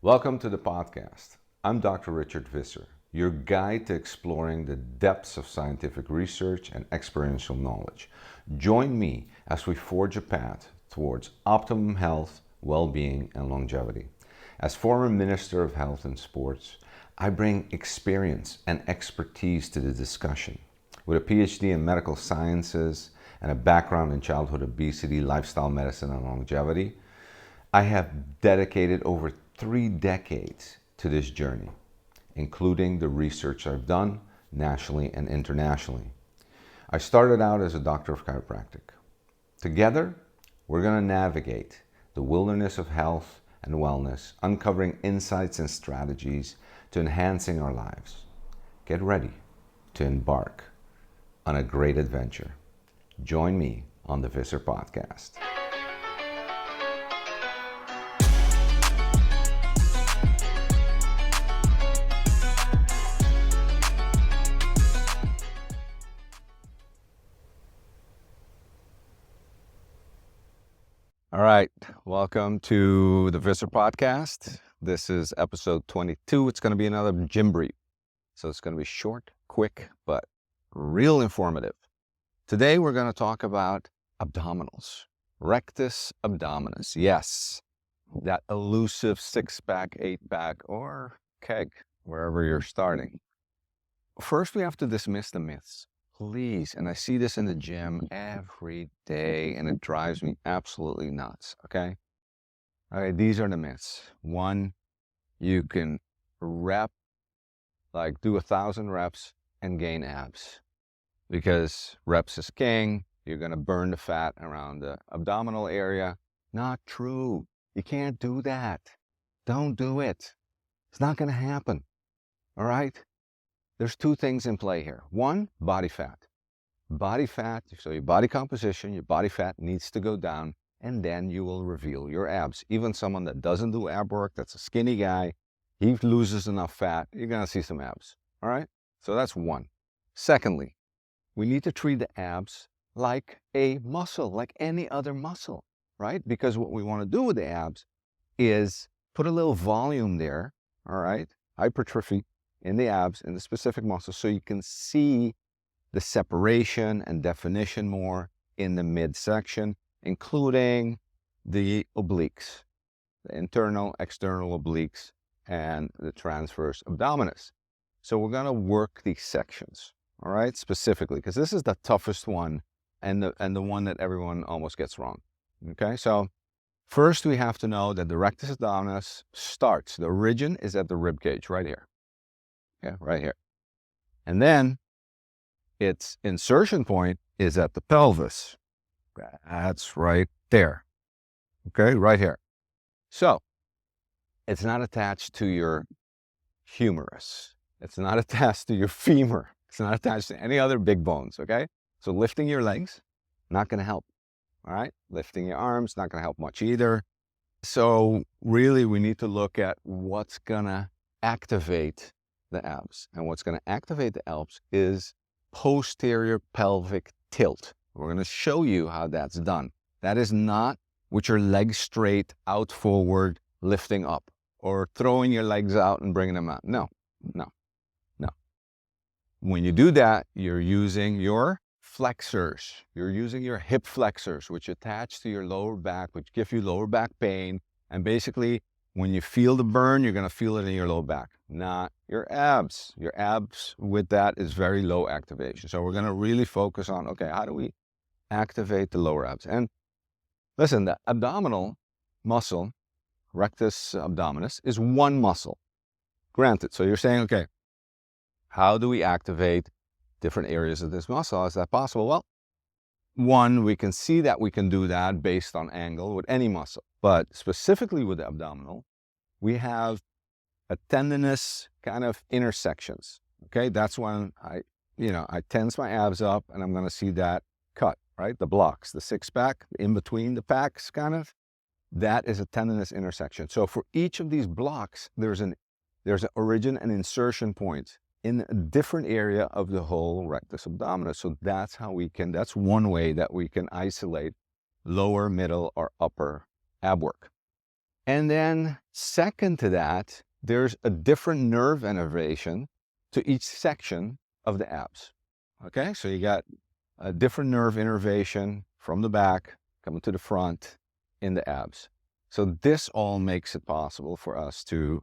Welcome to the podcast. I'm Dr. Richard Visser, your guide to exploring the depths of scientific research and experiential knowledge. Join me as we forge a path towards optimum health, well-being, and longevity. As former Minister of Health and Sports, I bring experience and expertise to the discussion. With a PhD in medical sciences and a background in childhood obesity, lifestyle medicine, and longevity, I have dedicated over 3 decades to this journey, including the research I've done nationally and internationally. I started out as a doctor of chiropractic. Together, we're going to navigate the wilderness of health and wellness, uncovering insights and strategies to enhancing our lives. Get ready to embark on a great adventure. Join me on the Visser Podcast. All right, welcome to the Visser Podcast. This is episode 22. It's going to be another gym brief. So it's going to be short, quick, but real informative. Today we're going to talk about abdominals, rectus abdominis. Yes, that elusive 6-pack, 8-pack, or keg, wherever you're starting. First, we have to dismiss the myths. Please, and I see this in the gym every day, and it drives me absolutely nuts, okay? All right, these are the myths. One, you can do 1,000 reps and gain abs. Because reps is king, you're gonna burn the fat around the abdominal area. Not true. You can't do that. Don't do it. It's not gonna happen, all right? There's 2 things in play here. One, body fat. Body fat, so your body composition, your body fat needs to go down, and then you will reveal your abs. Even someone that doesn't do ab work, that's a skinny guy, he loses enough fat, you're gonna see some abs, all right? So that's one. Secondly, we need to treat the abs like a muscle, like any other muscle, right? Because what we wanna do with the abs is put a little volume there, all right? Hypertrophy in the abs, in the specific muscles, so you can see the separation and definition more in the midsection, including the obliques, the internal, external obliques, and the transverse abdominis. So we're gonna work these sections, all right, specifically, because this is the toughest one and the one that everyone almost gets wrong, okay? So first we have to know that the rectus abdominis starts, the origin is at the rib cage, right here. Yeah, right here. And then its insertion point is at the pelvis. That's right there. Okay, right here. So it's not attached to your humerus. It's not attached to your femur. It's not attached to any other big bones, okay? So lifting your legs, not going to help, all right? Lifting your arms, not going to help much either. So really we need to look at what's going to activate the abs. And what's going to activate the abs is posterior pelvic tilt. We're going to show you how that's done. That is not with your legs straight out forward, lifting up, or throwing your legs out and bringing them out. No. When you do that, you're using your flexors. You're using your hip flexors, which attach to your lower back, which give you lower back pain. And basically, when you feel the burn, you're going to feel it in your low back, not your abs. Your abs with that is very low activation. So we're going to really focus on, okay, how do we activate the lower abs? And listen, the abdominal muscle, rectus abdominis, is one muscle. Granted. So you're saying, okay, how do we activate different areas of this muscle? Is that possible? Well, one, we can see that we can do that based on angle with any muscle. But specifically with the abdominal, we have a tendinous kind of intersections. Okay, that's when I tense my abs up and I'm going to see that cut, right? The blocks, the 6-pack, in between the packs kind of, that is a tendinous intersection. So for each of these blocks, there's an origin and insertion point in a different area of the whole rectus abdominis. So that's one way that we can isolate lower, middle, or upper ab work. And then second to that, there's a different nerve innervation to each section of the abs. Okay, so you got a different nerve innervation from the back coming to the front in the abs. So this all makes it possible for us to,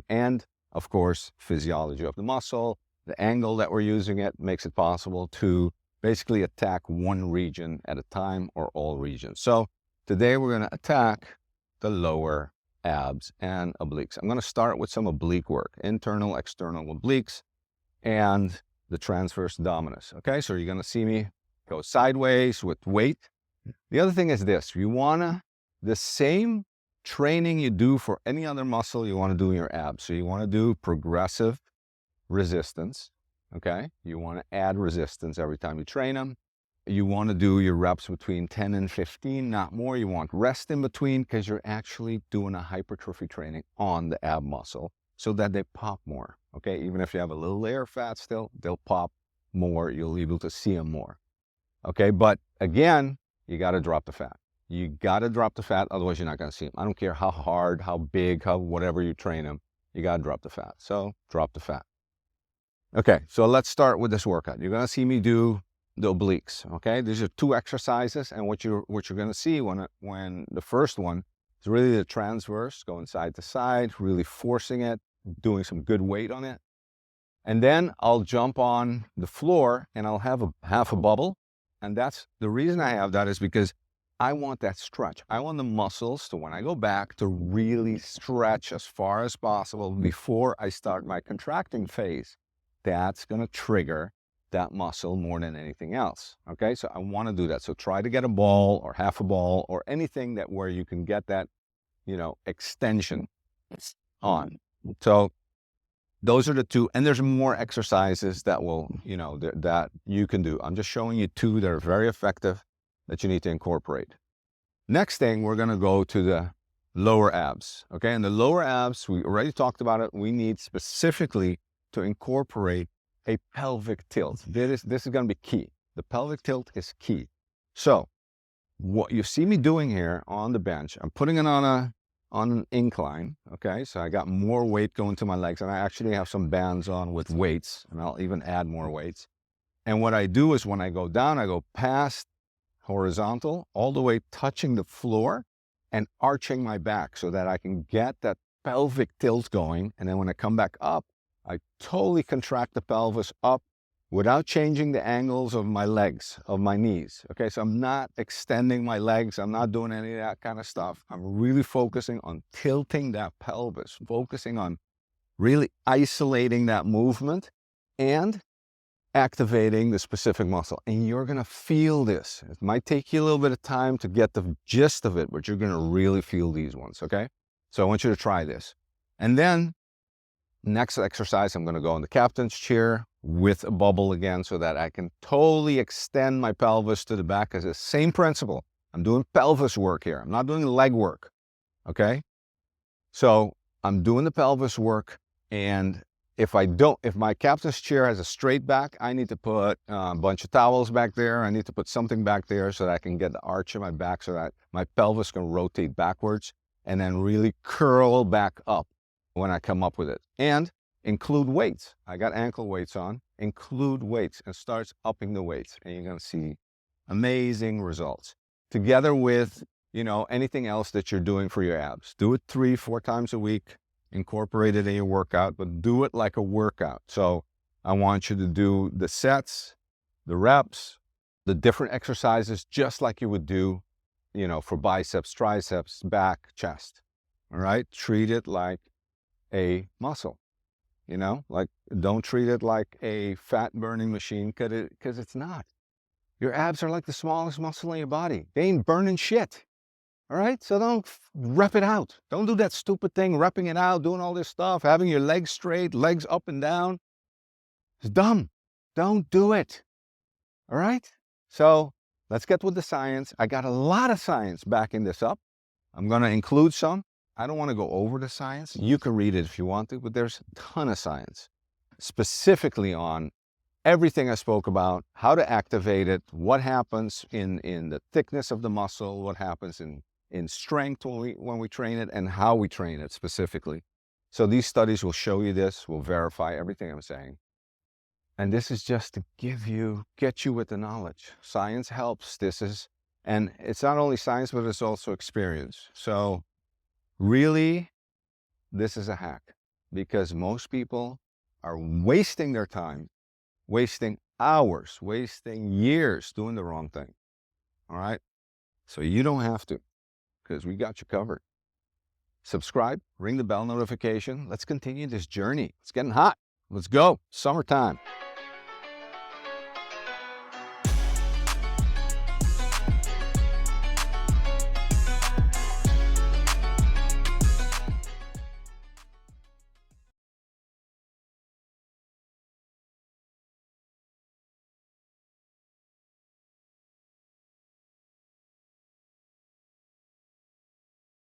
and of course, physiology of the muscle, the angle that we're using it makes it possible to basically attack one region at a time or all regions. So today we're going to attack the lower abs and obliques. I'm going to start with some oblique work, internal, external obliques, and the transverse abdominis. Okay, so you're going to see me go sideways with weight. The other thing is this, the same training you do for any other muscle, you want to do in your abs. So you want to do progressive resistance. Okay, you want to add resistance every time you train them. You want to do your reps between 10 and 15, not more. You want rest in between because you're actually doing a hypertrophy training on the ab muscle so that they pop more. Okay, even if you have a little layer of fat still, they'll pop more. You'll be able to see them more. Okay, but again, you got to drop the fat. You got to drop the fat, otherwise you're not going to see them. I don't care how hard, how big, how whatever you train them, you got to drop the fat. So drop the fat. Okay, so let's start with this workout. You're going to see me do the obliques. Okay, these are two exercises, and what you're going to see when the first one is really the transverse, going side to side, really forcing it, doing some good weight on it. And then I'll jump on the floor and I'll have half a bubble. And that's the reason I have that is because I want that stretch. I want the muscles to, when I go back, to really stretch as far as possible before I start my contracting phase. That's going to trigger that muscle more than anything else. Okay, so I want to do that. So try to get a ball or half a ball or anything that where you can get that, extension on. So those are the two, and there's more exercises that will, that you can do. I'm just showing you two that are very effective that you need to incorporate. Next thing, we're going to go to the lower abs. Okay, and the lower abs, we already talked about it. We need specifically to incorporate a pelvic tilt. This is going to be key. The pelvic tilt is key. So what you see me doing here on the bench, I'm putting it on an incline. Okay, so I got more weight going to my legs, and I actually have some bands on with weights, and I'll even add more weights. And what I do is when I go down, I go past horizontal all the way touching the floor and arching my back so that I can get that pelvic tilt going. And then when I come back up, I totally contract the pelvis up without changing the angles of my legs, of my knees. Okay, so I'm not extending my legs. I'm not doing any of that kind of stuff. I'm really focusing on tilting that pelvis, focusing on really isolating that movement and activating the specific muscle. And you're going to feel this. It might take you a little bit of time to get the gist of it, but you're going to really feel these ones. Okay, so I want you to try this. And then next exercise, I'm going to go in the captain's chair with a bubble again so that I can totally extend my pelvis to the back. It's the same principle. I'm doing pelvis work here. I'm not doing leg work. Okay? So I'm doing the pelvis work, and if my captain's chair has a straight back, I need to put a bunch of towels back there. I need to put something back there so that I can get the arch of my back so that my pelvis can rotate backwards and then really curl back up when I come up with it. And include weights. I got ankle weights on. Include weights and starts upping the weights. And you're going to see amazing results. Together with, anything else that you're doing for your abs. Do it 3-4 times a week. Incorporate it in your workout, but do it like a workout. So I want you to do the sets, the reps, the different exercises, just like you would do, for biceps, triceps, back, chest. All right? Treat it like a muscle, like don't treat it like a fat burning machine because it's not. Your abs are like the smallest muscle in your body. They ain't burning shit. All right, so don't rep it out. Don't do that stupid thing, repping it out, doing all this stuff, having your legs straight, legs up and down. It's dumb. Don't do it. All right, so let's get with the science. I got a lot of science backing this up. I'm going to include some. I don't want to go over the science. You can read it if you want to, but there's a ton of science specifically on everything I spoke about, how to activate it, what happens in the thickness of the muscle, what happens in in strength when we train it, and how we train it specifically. So these studies will show you this, will verify everything I'm saying. And this is just to get you with the knowledge. Science helps. And it's not only science, but it's also experience. So really, this is a hack, because most people are wasting their time, wasting hours, wasting years doing the wrong thing. All right? So you don't have to, because we got you covered. Subscribe, ring the bell notification. Let's continue this journey. It's getting hot. Let's go. Summertime.